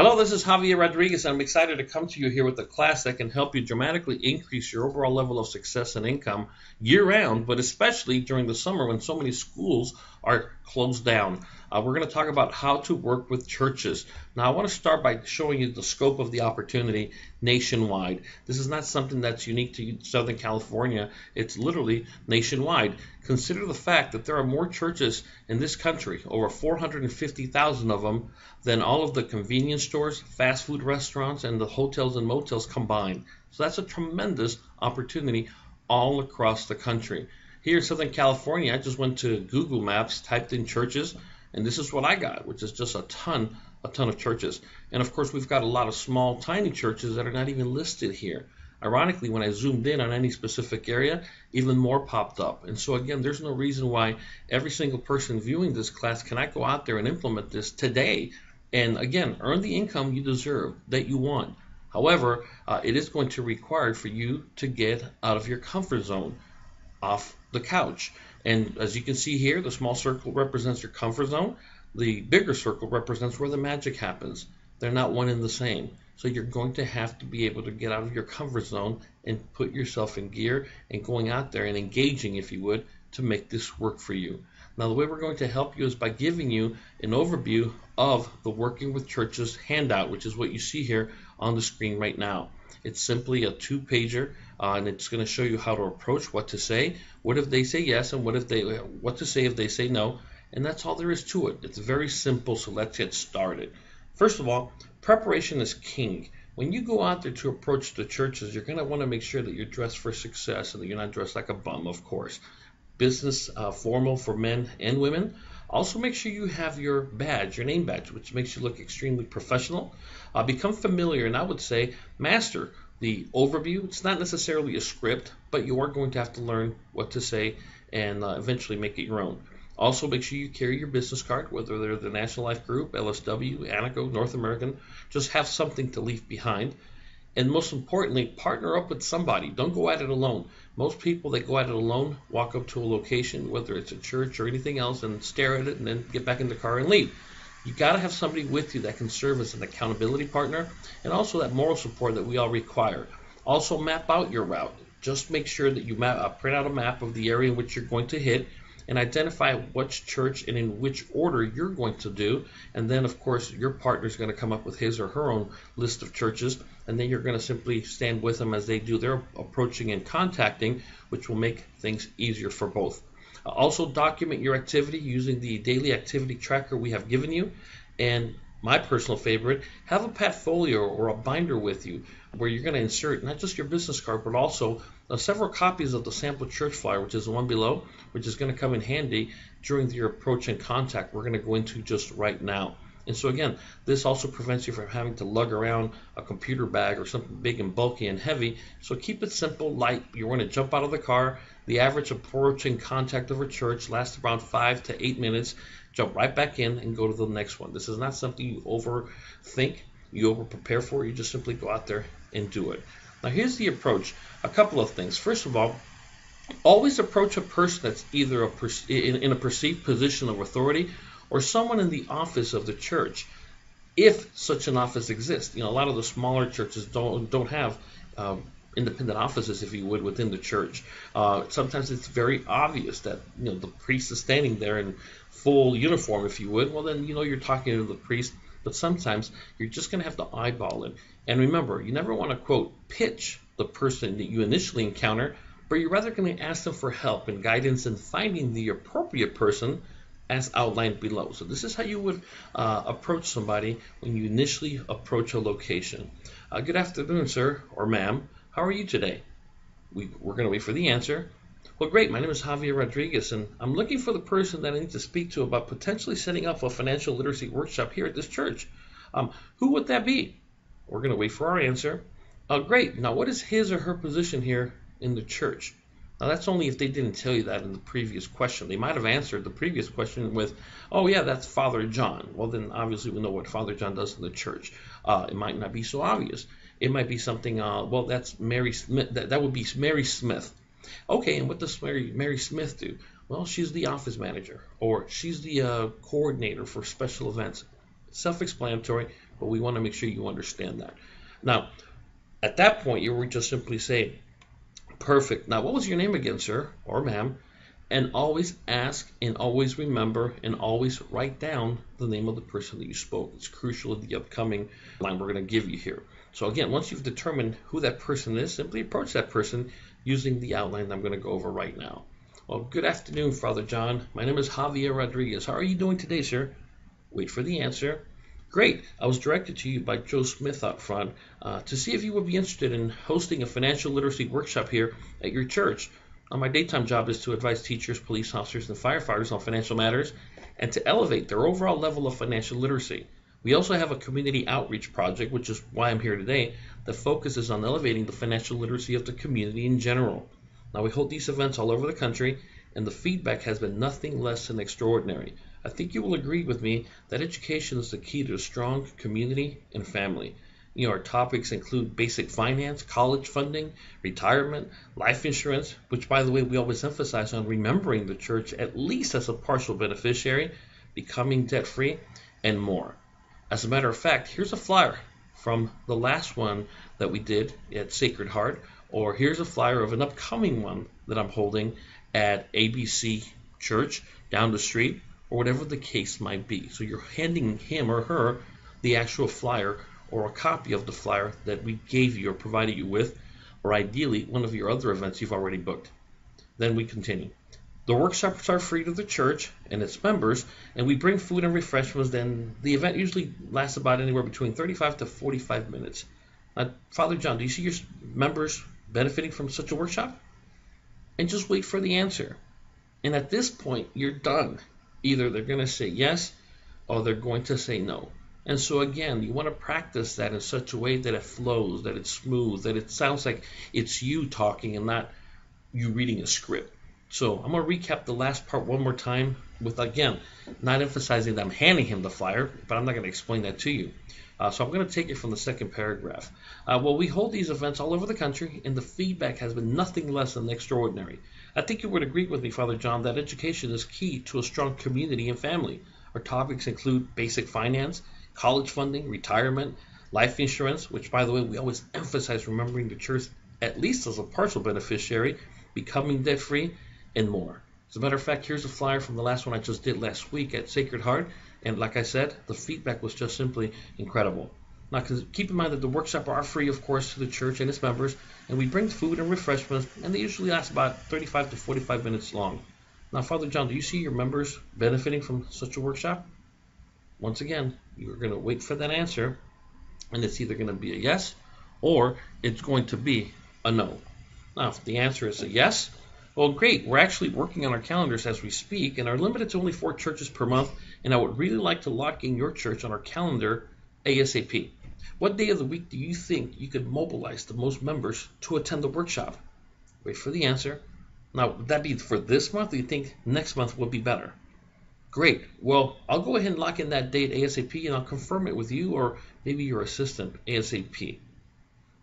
Hello, this is Javier Rodriguez, and I'm excited to come to you here with a class that can help you dramatically increase your overall level of success and income year-round, but especially during the summer when so many schools are closed down. We're going to talk about how to work with churches. Now, I want to start by showing you the scope of the opportunity nationwide. This is not something that's unique to Southern California. It's literally nationwide. Consider the fact that there are more churches in this country, over 450,000 of them, than all of the convenience stores, fast food restaurants, and the hotels and motels combined. So that's a tremendous opportunity all across the country. Here in Southern California, I just went to Google Maps, typed in churches, and this is what I got, which is just a ton of churches. And of course, we've got a lot of small, tiny churches that are not even listed here. Ironically, when I zoomed in on any specific area, even more popped up. And so again, there's no reason why every single person viewing this class cannot go out there and implement this today. And again, earn the income you deserve, that you want. However, it is going to require for you to get out of your comfort zone, off the couch. And as you can see here, the small circle represents your comfort zone. The bigger circle represents where the magic happens. They're not one and the same. So you're going to have to be able to get out of your comfort zone and put yourself in gear and going out there and engaging, if you would, to make this work for you. Now, the way we're going to help you is by giving you an overview of the Working with Churches handout, which is what you see here on the screen right now. It's simply a two-pager, and it's going to show you how to approach, what to say, what if they say yes, and what to say if they say no, and that's all there is to it. It's very simple, so let's get started. First of all, preparation is king. When you go out there to approach the churches, you're going to want to make sure that you're dressed for success and that you're not dressed like a bum, of course. Business formal for men and women. Also make sure you have your badge, your name badge, which makes you look extremely professional. Become familiar, and I would say master the overview. It's not necessarily a script, but you are going to have to learn what to say and eventually make it your own. Also, make sure you carry your business card, whether they're the National Life Group, LSW, Anaco, North American. Just have something to leave behind. And most importantly, partner up with somebody. Don't go at it alone. Most people that go at it alone walk up to a location, whether it's a church or anything else, and stare at it and then get back in the car and leave. You got to have somebody with you that can serve as an accountability partner and also that moral support that we all require. Also, map out your route. Just make sure that you print out a map of the area in which you're going to hit and identify which church and in which order you're going to do. And then, of course, your partner is going to come up with his or her own list of churches, and then you're going to simply stand with them as they do their approaching and contacting, which will make things easier for both. Also, document your activity using the daily activity tracker we have given you. And my personal favorite, have a Padfolio or a binder with you where you're going to insert not just your business card, but also several copies of the sample church flyer, which is the one below, which is going to come in handy during your approach and contact we're going to go into just right now. And so again, this also prevents you from having to lug around a computer bag or something big and bulky and heavy. So keep it simple, light. You're going to jump out of the car. The average approach and contact of a church lasts around 5 to 8 minutes. Jump right back in and go to the next one. This is not something you overthink, you over-prepare for. You just simply go out there and do it. Now here's the approach. A couple of things. First of all, always approach a person that's either in a perceived position of authority or someone in the office of the church, if such an office exists. You know, a lot of the smaller churches don't have independent offices, if you would, within the church. Sometimes it's very obvious that the priest is standing there in full uniform, if you would. Well, then you're talking to the priest. But sometimes you're just going to have to eyeball it. And remember, you never want to, quote, pitch the person that you initially encounter, but you're rather going to ask them for help and guidance in finding the appropriate person as outlined below. So this is how you would approach somebody when you initially approach a location. Good afternoon, sir or ma'am. How are you today? We're going to wait for the answer. Well, great. My name is Javier Rodriguez, and I'm looking for the person that I need to speak to about potentially setting up a financial literacy workshop here at this church. Who would that be? We're going to wait for our answer. Great. Now, what is his or her position here in the church? Now, that's only if they didn't tell you that in the previous question. They might have answered the previous question with, oh, yeah, that's Father John. Well, then obviously we know what Father John does in the church. It might not be so obvious. It might be something, well, that's Mary Smith. That would be Mary Smith. Okay, and what does Mary Smith do? Well, she's the office manager, or she's the coordinator for special events. Self-explanatory. but we want to make sure you understand that. Now, at that point, you would just simply say, perfect. Now, what was your name again, sir or ma'am? And always ask and always remember and always write down the name of the person that you spoke. It's crucial in the upcoming line we're going to give you here. So again, once you've determined who that person is, simply approach that person using the outline I'm going to go over right now. Well, good afternoon, Father John. My name is Javier Rodriguez. How are you doing today, sir? Wait for the answer. Great. I was directed to you by Joe Smith out front to see if you would be interested in hosting a financial literacy workshop here at your church. My daytime job is to advise teachers, police officers, and firefighters on financial matters and to elevate their overall level of financial literacy. We also have a community outreach project, which is why I'm here today, that focuses on elevating the financial literacy of the community in general. Now, we hold these events all over the country, and the feedback has been nothing less than extraordinary. I think you will agree with me that education is the key to a strong community and family. Our topics include basic finance, college funding, retirement, life insurance, which, by the way, we always emphasize on remembering the church at least as a partial beneficiary, becoming debt-free, and more. As a matter of fact, here's a flyer from the last one that we did at Sacred Heart, or here's a flyer of an upcoming one that I'm holding at ABC Church down the street, or whatever the case might be. So you're handing him or her the actual flyer or a copy of the flyer that we gave you or provided you with, or ideally one of your other events you've already booked. Then we continue. The workshops are free to the church and its members, and we bring food and refreshments. Then the event usually lasts about anywhere between 35 to 45 minutes. Father John, do you see your members benefiting from such a workshop? And just wait for the answer. And at this point, you're done. Either they're going to say yes or they're going to say no. And so again, you want to practice that in such a way that it flows, that it's smooth, that it sounds like it's you talking and not you reading a script. So I'm going to recap the last part one more time with, again, not emphasizing that I'm handing him the flyer, but I'm not going to explain that to you. So I'm going to take it from the second paragraph. Well, we hold these events all over the country, and the feedback has been nothing less than extraordinary. I think you would agree with me, Father John, that education is key to a strong community and family. Our topics include basic finance, college funding, retirement, life insurance, which, by the way, we always emphasize remembering the church at least as a partial beneficiary, becoming debt-free, and more. As a matter of fact, here's a flyer from the last one I just did last week at Sacred Heart, and like I said, the feedback was just simply incredible. Now, keep in mind that the workshops are free, of course, to the church and its members, and we bring food and refreshments, and they usually last about 35 to 45 minutes long. Now, Father John, do you see your members benefiting from such a workshop? Once again, you're going to wait for that answer, and it's either going to be a yes or it's going to be a no. Now, if the answer is a yes, well, great. We're actually working on our calendars as we speak and are limited to only 4 churches per month, and I would really like to lock in your church on our calendar ASAP. What day of the week do you think you could mobilize the most members to attend the workshop? Wait for the answer. Now, would that be for this month, or do you think next month would be better? Great. Well, I'll go ahead and lock in that date ASAP, and I'll confirm it with you or maybe your assistant ASAP.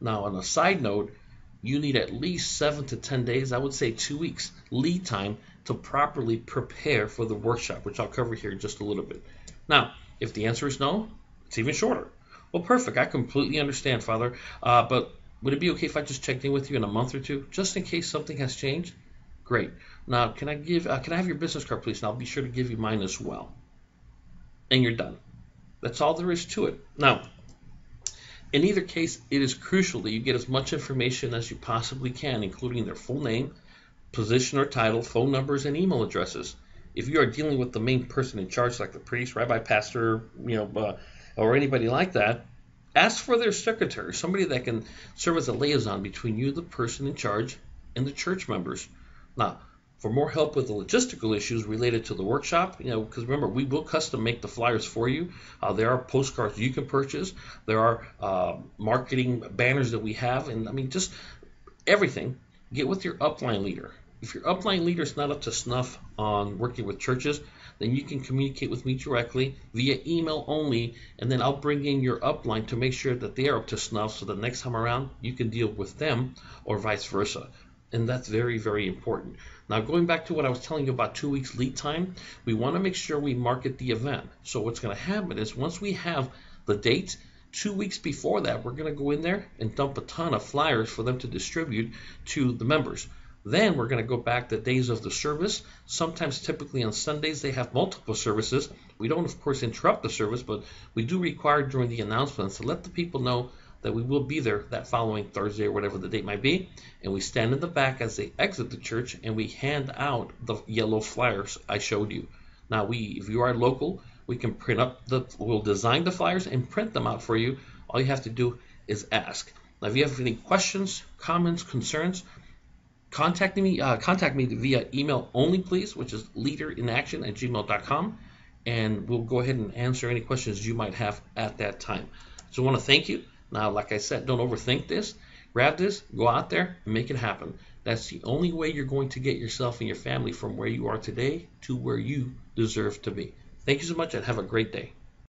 Now, on a side note, you need at least 7 to 10 days, I would say 2 weeks, lead time to properly prepare for the workshop, which I'll cover here in just a little bit. Now, if the answer is no, it's even shorter. Well, perfect. I completely understand, Father. But would it be okay if I just checked in with you in a month or two, just in case something has changed? Great. Now, can I have your business card, please? And I'll be sure to give you mine as well. And you're done. That's all there is to it. Now, in either case, it is crucial that you get as much information as you possibly can, including their full name, position or title, phone numbers, and email addresses. If you are dealing with the main person in charge, like the priest, rabbi, pastor, or anybody like that, ask for their secretary, somebody that can serve as a liaison between you, the person in charge, and the church members. Now, for more help with the logistical issues related to the workshop, because remember, we will custom make the flyers for you. There are postcards you can purchase. There are marketing banners that we have, and just everything. Get with your upline leader. If your upline leader is not up to snuff on working with churches, then you can communicate with me directly via email only, and then I'll bring in your upline to make sure that they are up to snuff so the next time around you can deal with them or vice versa. And that's very, very important. Now, going back to what I was telling you about 2 weeks lead time, we want to make sure we market the event. So what's going to happen is once we have the date, 2 weeks before that, we're going to go in there and dump a ton of flyers for them to distribute to the members. Then we're going to go back the days of the service. Sometimes, typically on Sundays, they have multiple services. We don't, of course, interrupt the service, but we do require during the announcements to let the people know that we will be there that following Thursday or whatever the date might be. And we stand in the back as they exit the church and we hand out the yellow flyers I showed you. Now, if you are local, we can we'll design the flyers and print them out for you. All you have to do is ask. Now, if you have any questions, comments, concerns, contact me via email only, please, which is leaderinaction@gmail.com, and we'll go ahead and answer any questions you might have at that time. So I want to thank you. Now, like I said, don't overthink this. Grab this, go out there, and make it happen. That's the only way you're going to get yourself and your family from where you are today to where you deserve to be. Thank you so much, and have a great day.